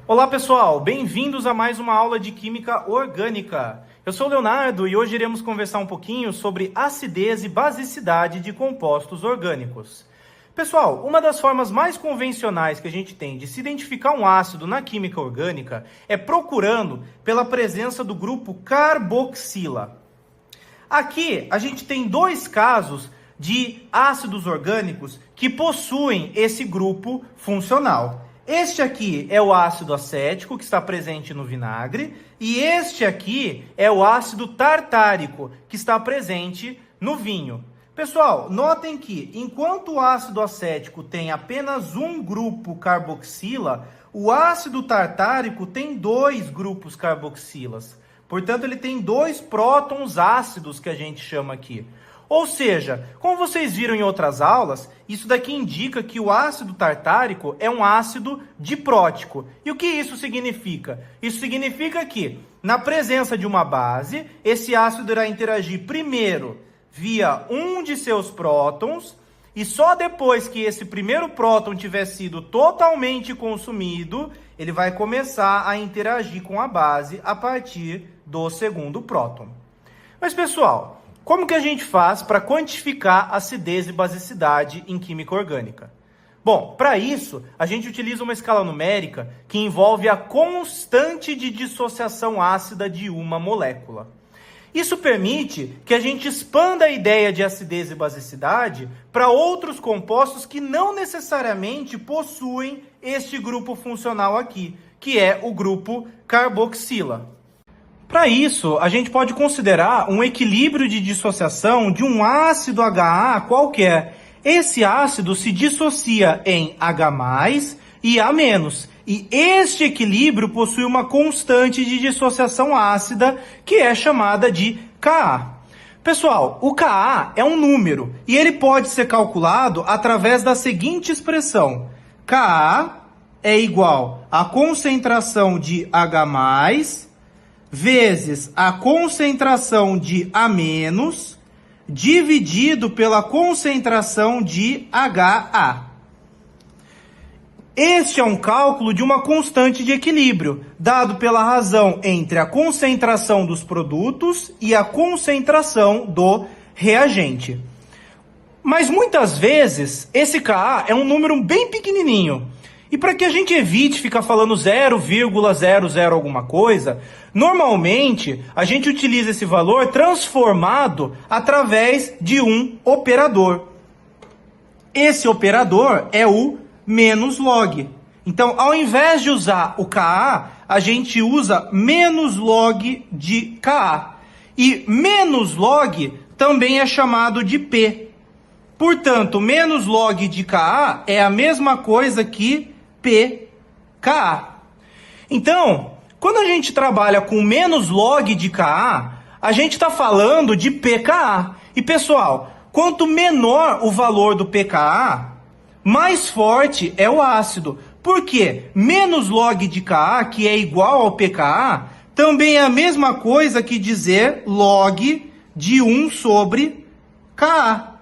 Olá pessoal, bem-vindos a mais uma aula de Química Orgânica. Eu sou o Leonardo e hoje iremos conversar um pouquinho sobre acidez e basicidade de compostos orgânicos. Pessoal, uma das formas mais convencionais que a gente tem de se identificar um ácido na química orgânica é procurando pela presença do grupo carboxila. Aqui a gente tem dois casos de ácidos orgânicos que possuem esse grupo funcional. Este aqui é o ácido acético, que está presente no vinagre, e este aqui é o ácido tartárico, que está presente no vinho. Pessoal, notem que enquanto o ácido acético tem apenas um grupo carboxila, o ácido tartárico tem dois grupos carboxilas. Portanto, ele tem dois prótons ácidos, que a gente chama aqui. Ou seja, como vocês viram em outras aulas, isso daqui indica que o ácido tartárico é um ácido diprótico. E o que isso significa? Isso significa que, na presença de uma base, esse ácido irá interagir primeiro via um de seus prótons, e só depois que esse primeiro próton tiver sido totalmente consumido, ele vai começar a interagir com a base a partir do segundo próton. Mas, pessoal, como que a gente faz para quantificar acidez e basicidade em química orgânica? Bom, para isso, a gente utiliza uma escala numérica que envolve a constante de dissociação ácida de uma molécula. Isso permite que a gente expanda a ideia de acidez e basicidade para outros compostos que não necessariamente possuem este grupo funcional aqui, que é o grupo carboxila. Para isso, a gente pode considerar um equilíbrio de dissociação de um ácido HA qualquer. Esse ácido se dissocia em H+, e A-, e este equilíbrio possui uma constante de dissociação ácida, que é chamada de Ka. Pessoal, o Ka é um número, e ele pode ser calculado através da seguinte expressão. Ka é igual à concentração de H+, vezes a concentração de A-, dividido pela concentração de HA. Este é um cálculo de uma constante de equilíbrio, dado pela razão entre a concentração dos produtos e a concentração do reagente. Mas muitas vezes, esse Ka é um número bem pequenininho. E para que a gente evite ficar falando 0,00 alguma coisa, normalmente a gente utiliza esse valor transformado através de um operador. Esse operador é o menos log. Então, ao invés de usar o Ka, a gente usa menos log de Ka. E menos log também é chamado de P. Portanto, menos log de Ka é a mesma coisa que pKa. Então, quando a gente trabalha com menos log de Ka, a gente está falando de pKa. E pessoal, quanto menor o valor do pKa, mais forte é o ácido. Por quê? Menos log de Ka, que é igual ao pKa, também é a mesma coisa que dizer log de 1 sobre Ka.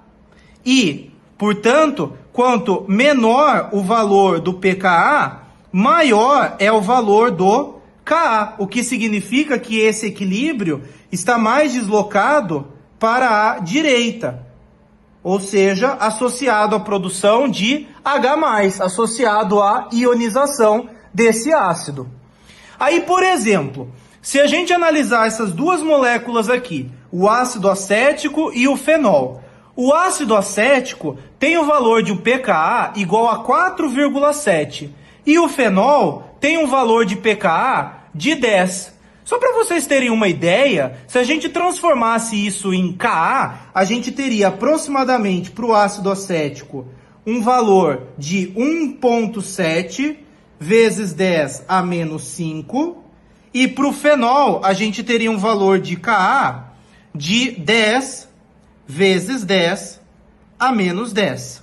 E, portanto, quanto menor o valor do pKa, maior é o valor do Ka, o que significa que esse equilíbrio está mais deslocado para a direita, ou seja, associado à produção de H+, associado à ionização desse ácido. Aí, por exemplo, se a gente analisar essas duas moléculas aqui, o ácido acético e o fenol, o ácido acético tem o valor de um pKa igual a 4,7 e o fenol tem um valor de pKa de 10. Só para vocês terem uma ideia, se a gente transformasse isso em Ka, a gente teria aproximadamente para o ácido acético um valor de 1,7 vezes 10 a menos 5, e para o fenol a gente teria um valor de Ka de 10 vezes 10 a menos 10.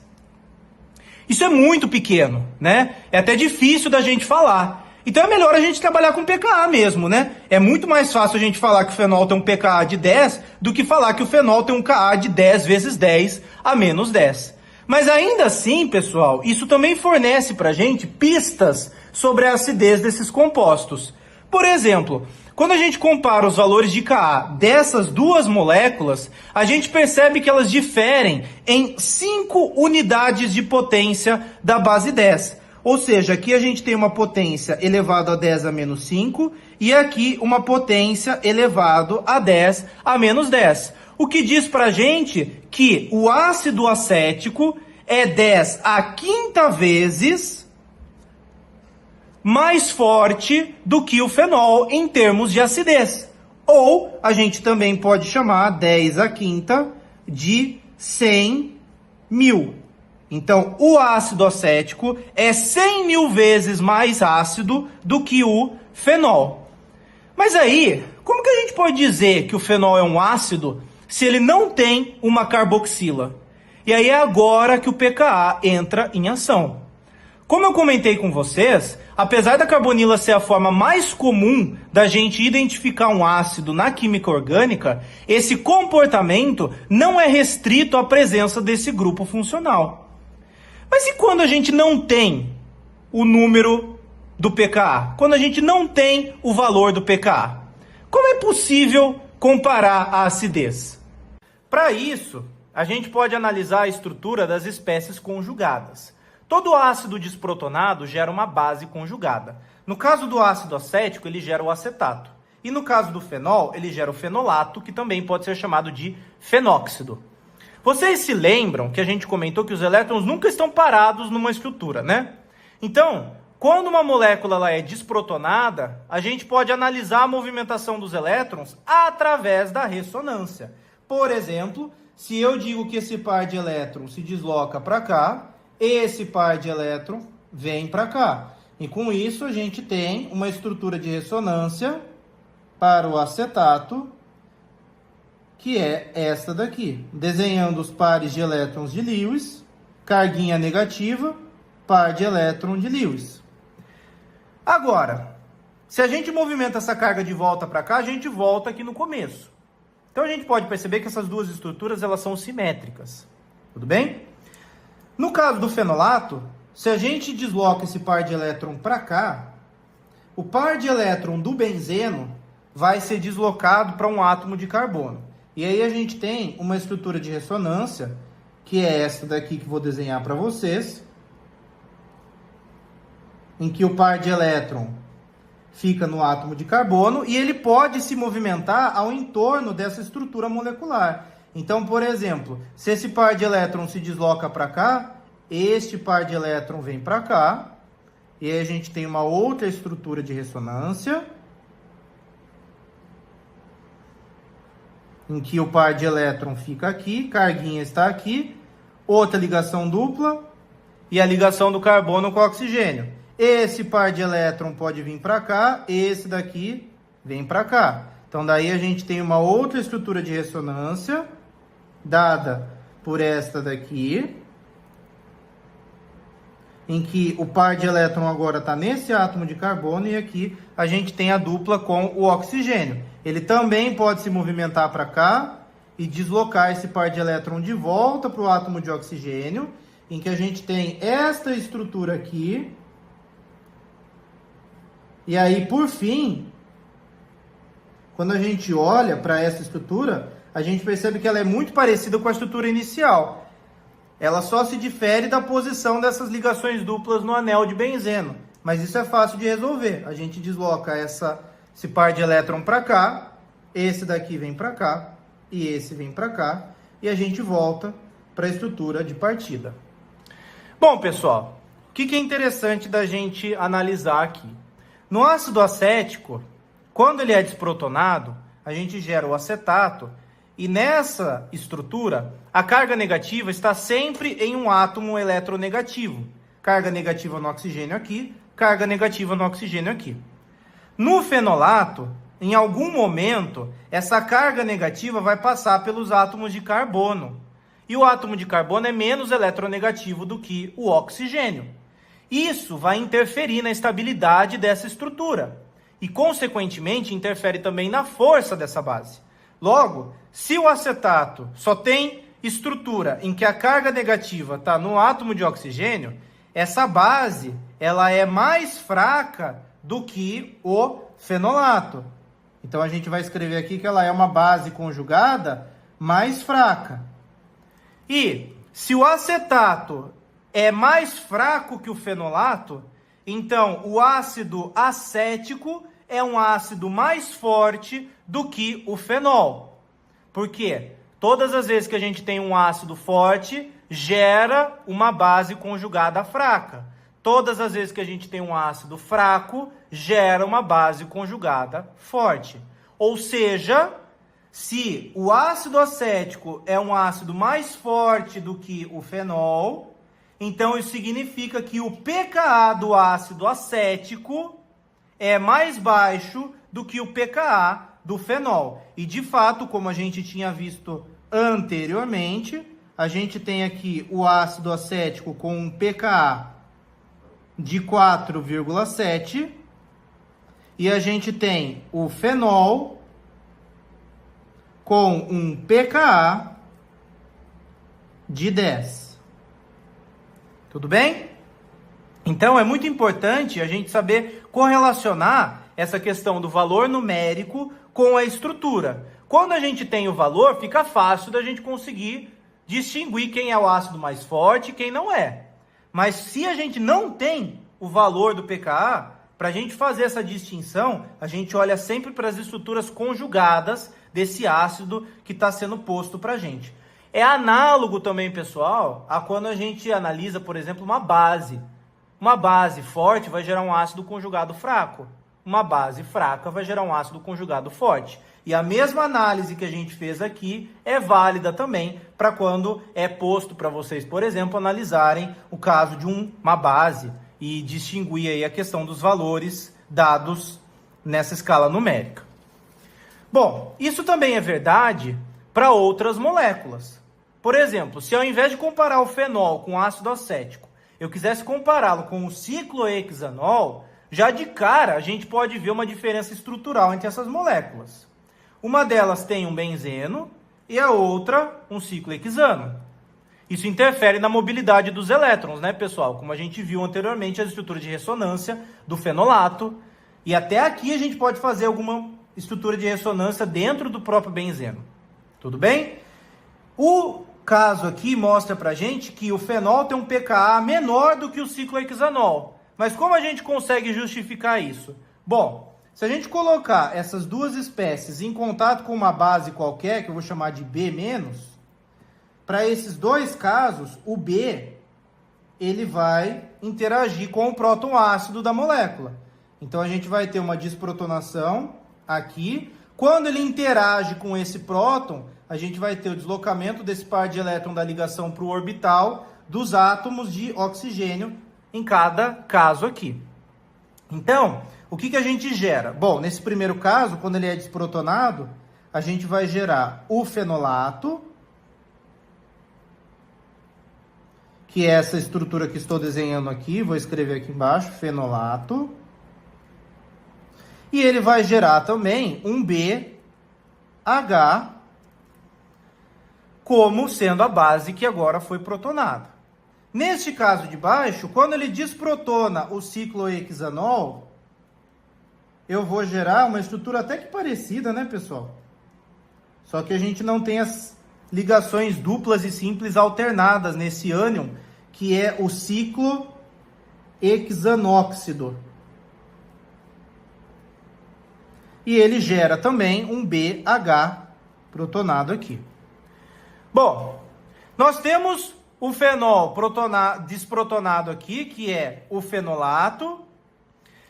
Isso é muito pequeno, né? É até difícil da gente falar. Então é melhor a gente trabalhar com pKa mesmo, né? É muito mais fácil a gente falar que o fenol tem um pKa de 10 do que falar que o fenol tem um Ka de 10 vezes 10 a menos 10. Mas ainda assim, pessoal, isso também fornece pra gente pistas sobre a acidez desses compostos. Por exemplo, quando a gente compara os valores de Ka dessas duas moléculas, a gente percebe que elas diferem em 5 unidades de potência da base 10. Ou seja, aqui a gente tem uma potência elevado a 10 a menos 5 e aqui uma potência elevado a 10 a menos 10. O que diz pra gente que o ácido acético é 10 a quinta vezes mais forte do que o fenol em termos de acidez. Ou a gente também pode chamar 10 a quinta de 100.000. Então, o ácido acético é 100.000 vezes mais ácido do que o fenol. Mas aí, como que a gente pode dizer que o fenol é um ácido se ele não tem uma carboxila? E aí é agora que o pKa entra em ação. Como eu comentei com vocês, apesar da carbonila ser a forma mais comum da gente identificar um ácido na química orgânica, esse comportamento não é restrito à presença desse grupo funcional. Mas e quando a gente não tem o número do pKa? Quando a gente não tem o valor do pKa? Como é possível comparar a acidez? Para isso, a gente pode analisar a estrutura das espécies conjugadas. Todo ácido desprotonado gera uma base conjugada. No caso do ácido acético, ele gera o acetato. E no caso do fenol, ele gera o fenolato, que também pode ser chamado de fenóxido. Vocês se lembram que a gente comentou que os elétrons nunca estão parados numa estrutura, né? Então, quando uma molécula ela é desprotonada, a gente pode analisar a movimentação dos elétrons através da ressonância. Por exemplo, se eu digo que esse par de elétrons se desloca para cá, esse par de elétrons vem para cá. E com isso a gente tem uma estrutura de ressonância para o acetato, que é esta daqui. Desenhando os pares de elétrons de Lewis, carguinha negativa, par de elétron de Lewis. Agora, se a gente movimenta essa carga de volta para cá, a gente volta aqui no começo. Então a gente pode perceber que essas duas estruturas elas são simétricas. Tudo bem? No caso do fenolato, se a gente desloca esse par de elétron para cá, o par de elétron do benzeno vai ser deslocado para um átomo de carbono. E aí a gente tem uma estrutura de ressonância, que é essa daqui que vou desenhar para vocês, em que o par de elétron fica no átomo de carbono e ele pode se movimentar ao entorno dessa estrutura molecular. Então, por exemplo, se esse par de elétron se desloca para cá, este par de elétron vem para cá, e aí a gente tem uma outra estrutura de ressonância, em que o par de elétron fica aqui, carguinha está aqui, outra ligação dupla, e a ligação do carbono com o oxigênio. Esse par de elétron pode vir para cá, esse daqui vem para cá. Então, daí a gente tem uma outra estrutura de ressonância, dada por esta daqui, em que o par de elétron agora está nesse átomo de carbono, e aqui a gente tem a dupla com o oxigênio. Ele também pode se movimentar para cá e deslocar esse par de elétron de volta para o átomo de oxigênio, em que a gente tem esta estrutura aqui. E aí, por fim, quando a gente olha para essa estrutura, a gente percebe que ela é muito parecida com a estrutura inicial. Ela só se difere da posição dessas ligações duplas no anel de benzeno. Mas isso é fácil de resolver. A gente desloca esse par de elétron para cá, esse daqui vem para cá, e esse vem para cá, e a gente volta para a estrutura de partida. Bom, pessoal, o que é interessante da gente analisar aqui? No ácido acético, quando ele é desprotonado, a gente gera o acetato, e nessa estrutura, a carga negativa está sempre em um átomo eletronegativo. Carga negativa no oxigênio aqui, carga negativa no oxigênio aqui. No fenolato, em algum momento, essa carga negativa vai passar pelos átomos de carbono. E o átomo de carbono é menos eletronegativo do que o oxigênio. Isso vai interferir na estabilidade dessa estrutura. E, consequentemente, interfere também na força dessa base. Logo, se o acetato só tem estrutura em que a carga negativa está no átomo de oxigênio, essa base ela é mais fraca do que o fenolato. Então, a gente vai escrever aqui que ela é uma base conjugada mais fraca. E se o acetato é mais fraco que o fenolato, então o ácido acético é um ácido mais forte do que o fenol. Por quê? Todas as vezes que a gente tem um ácido forte, gera uma base conjugada fraca. Todas as vezes que a gente tem um ácido fraco, gera uma base conjugada forte. Ou seja, se o ácido acético é um ácido mais forte do que o fenol, então isso significa que o pKa do ácido acético é mais baixo do que o pKa do fenol. E de fato, como a gente tinha visto anteriormente, a gente tem aqui o ácido acético com um pKa de 4,7 e a gente tem o fenol com um pKa de 10. Tudo bem? Então, é muito importante a gente saber correlacionar essa questão do valor numérico com a estrutura. Quando a gente tem o valor, fica fácil da gente conseguir distinguir quem é o ácido mais forte e quem não é. Mas se a gente não tem o valor do pKa, para a gente fazer essa distinção, a gente olha sempre para as estruturas conjugadas desse ácido que está sendo posto para a gente. É análogo também, pessoal, a quando a gente analisa, por exemplo, uma base. Uma base forte vai gerar um ácido conjugado fraco. Uma base fraca vai gerar um ácido conjugado forte. E a mesma análise que a gente fez aqui é válida também para quando é posto para vocês, por exemplo, analisarem o caso de uma base e distinguir aí a questão dos valores dados nessa escala numérica. Bom, isso também é verdade para outras moléculas. Por exemplo, se ao invés de comparar o fenol com o ácido acético, eu quisesse compará-lo com o ciclohexanol, já de cara a gente pode ver uma diferença estrutural entre essas moléculas. Uma delas tem um benzeno e a outra um ciclohexano. Isso interfere na mobilidade dos elétrons, né, pessoal? Como a gente viu anteriormente, as estruturas de ressonância do fenolato. E até aqui a gente pode fazer alguma estrutura de ressonância dentro do próprio benzeno. Tudo bem? O caso aqui mostra pra gente que o fenol tem um pKa menor do que o ciclohexanol. Mas como a gente consegue justificar isso? Bom, se a gente colocar essas duas espécies em contato com uma base qualquer, que eu vou chamar de B-, para esses dois casos, o B ele vai interagir com o próton ácido da molécula. Então, a gente vai ter uma desprotonação aqui. Quando ele interage com esse próton, a gente vai ter o deslocamento desse par de elétron da ligação para o orbital dos átomos de oxigênio em cada caso aqui. Então, o que a gente gera? Bom, nesse primeiro caso, quando ele é desprotonado, a gente vai gerar o fenolato, que é essa estrutura que estou desenhando aqui, vou escrever aqui embaixo, fenolato. E ele vai gerar também um BH, como sendo a base que agora foi protonada. Neste caso de baixo, quando ele desprotona o ciclohexanol, eu vou gerar uma estrutura até que parecida, né, pessoal? Só que a gente não tem as ligações duplas e simples alternadas nesse ânion, que é o ciclohexanóxido. E ele gera também um BH protonado aqui. Bom, nós temos o fenol desprotonado aqui, que é o fenolato,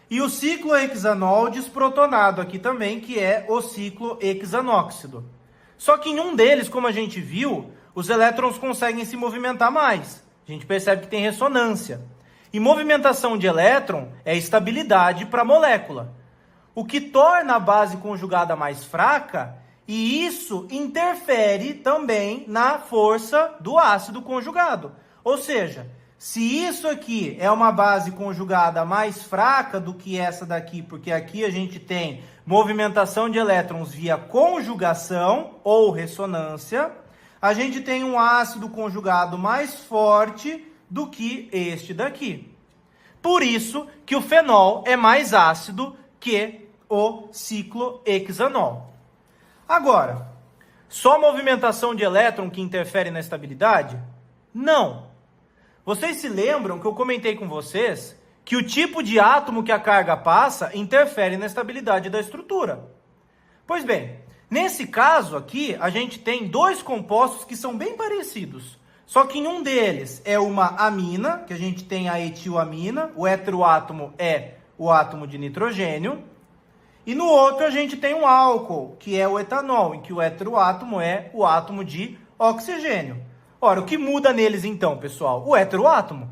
e o ciclohexanol desprotonado aqui também, que é o ciclohexanóxido. Só que em um deles, como a gente viu, os elétrons conseguem se movimentar mais. A gente percebe que tem ressonância. E movimentação de elétron é estabilidade para a molécula, o que torna a base conjugada mais fraca, e isso interfere também na força do ácido conjugado. Ou seja, se isso aqui é uma base conjugada mais fraca do que essa daqui, porque aqui a gente tem movimentação de elétrons via conjugação ou ressonância, a gente tem um ácido conjugado mais forte do que este daqui. Por isso que o fenol é mais ácido que o ciclohexanol. Agora, só a movimentação de elétron que interfere na estabilidade? Não. Vocês se lembram que eu comentei com vocês que o tipo de átomo que a carga passa interfere na estabilidade da estrutura. Pois bem, nesse caso aqui, a gente tem dois compostos que são bem parecidos. Só que em um deles é uma amina, que a gente tem a etilamina, o heteroátomo é o átomo de nitrogênio. E no outro a gente tem um álcool, que é o etanol, em que o heteroátomo é o átomo de oxigênio. Ora, o que muda neles então, pessoal? O heteroátomo.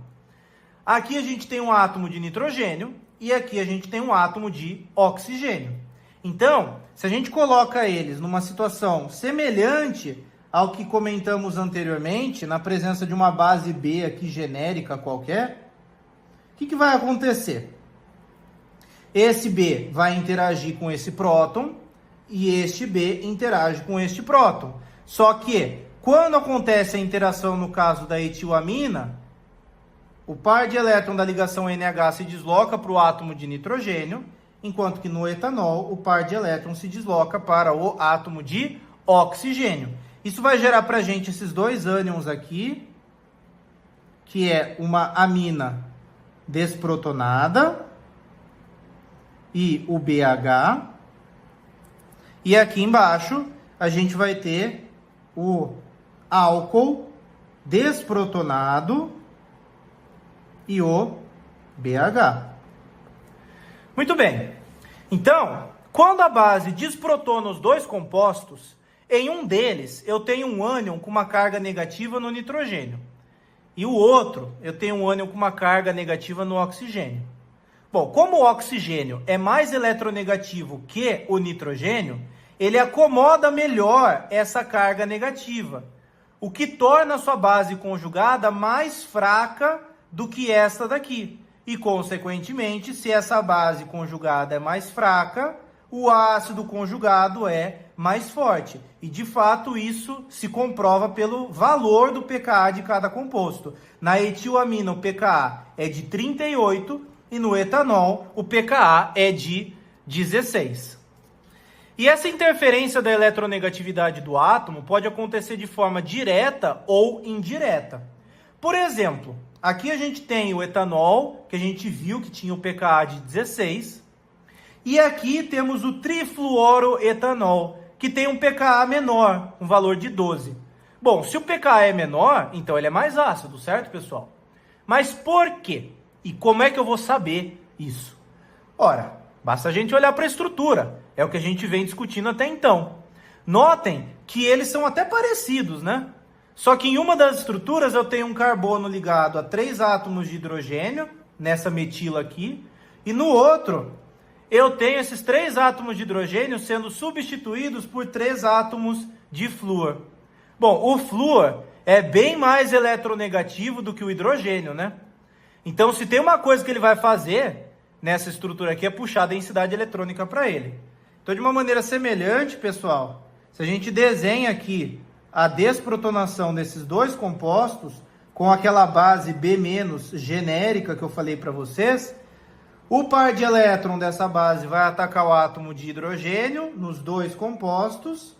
Aqui a gente tem um átomo de nitrogênio e aqui a gente tem um átomo de oxigênio. Então, se a gente coloca eles numa situação semelhante ao que comentamos anteriormente, na presença de uma base B aqui genérica qualquer, o que vai acontecer? Esse B vai interagir com esse próton e este B interage com este próton. Só que, quando acontece a interação no caso da etilamina, o par de elétron da ligação NH se desloca para o átomo de nitrogênio, enquanto que no etanol o par de elétrons se desloca para o átomo de oxigênio. Isso vai gerar para a gente esses dois ânions aqui, que é uma amina desprotonada e o BH. E aqui embaixo a gente vai ter o álcool desprotonado e o BH. Muito bem. Então, quando a base desprotona os dois compostos, em um deles eu tenho um ânion com uma carga negativa no nitrogênio. E o outro, eu tenho um ânion com uma carga negativa no oxigênio. Bom, como o oxigênio é mais eletronegativo que o nitrogênio, ele acomoda melhor essa carga negativa, o que torna a sua base conjugada mais fraca do que esta daqui. E, consequentemente, se essa base conjugada é mais fraca, o ácido conjugado é mais forte. E, de fato, isso se comprova pelo valor do pKa de cada composto. Na etilamina, o pKa é de 38 e no etanol, o pKa é de 16. E essa interferência da eletronegatividade do átomo pode acontecer de forma direta ou indireta. Por exemplo, aqui a gente tem o etanol, que a gente viu que tinha o pKa de 16. E aqui temos o trifluoroetanol, que tem um pKa menor, um valor de 12. Bom, se o pKa é menor, então ele é mais ácido, certo, pessoal? Mas por quê? E como é que eu vou saber isso? Ora, basta a gente olhar para a estrutura. É o que a gente vem discutindo até então. Notem que eles são até parecidos, né? Só que em uma das estruturas eu tenho um carbono ligado a 3 átomos de hidrogênio, nessa metila aqui, e no outro eu tenho esses 3 átomos de hidrogênio sendo substituídos por 3 átomos de flúor. Bom, o flúor é bem mais eletronegativo do que o hidrogênio, né? Então, se tem uma coisa que ele vai fazer nessa estrutura aqui, é puxar a densidade eletrônica para ele. Então, de uma maneira semelhante, pessoal, se a gente desenha aqui a desprotonação desses dois compostos, com aquela base B- genérica que eu falei para vocês, o par de elétron dessa base vai atacar o átomo de hidrogênio nos dois compostos,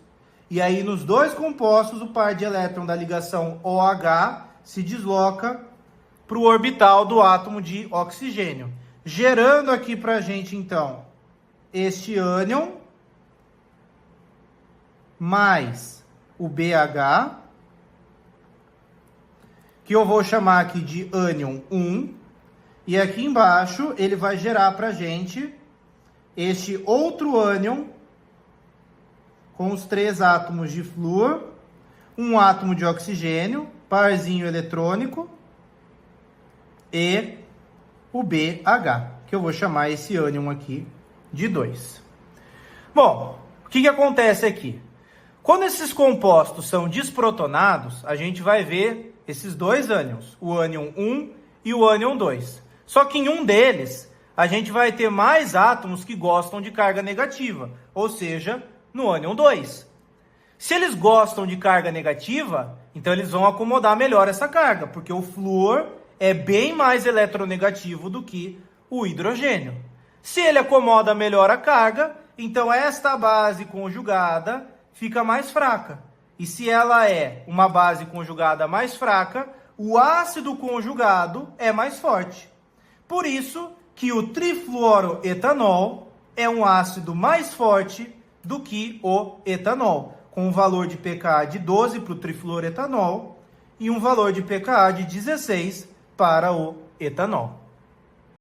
e aí nos dois compostos o par de elétron da ligação OH se desloca para o orbital do átomo de oxigênio, gerando aqui para a gente então este ânion mais o BH, que eu vou chamar aqui de ânion 1, e aqui embaixo ele vai gerar para a gente este outro ânion com os 3 átomos de flúor, um átomo de oxigênio, parzinho eletrônico, e o BH, que eu vou chamar esse ânion aqui de 2. Bom, o que acontece aqui? Quando esses compostos são desprotonados, a gente vai ver esses dois ânions, o ânion 1 e o ânion 2. Só que em um deles, a gente vai ter mais átomos que gostam de carga negativa, ou seja, no ânion 2. Se eles gostam de carga negativa, então eles vão acomodar melhor essa carga, porque o flúor é bem mais eletronegativo do que o hidrogênio. Se ele acomoda melhor a carga, então esta base conjugada fica mais fraca. E se ela é uma base conjugada mais fraca, o ácido conjugado é mais forte. Por isso que o trifluoroetanol é um ácido mais forte do que o etanol, com um valor de pKa de 12 para o trifluoroetanol e um valor de pKa de 16 para o etanol.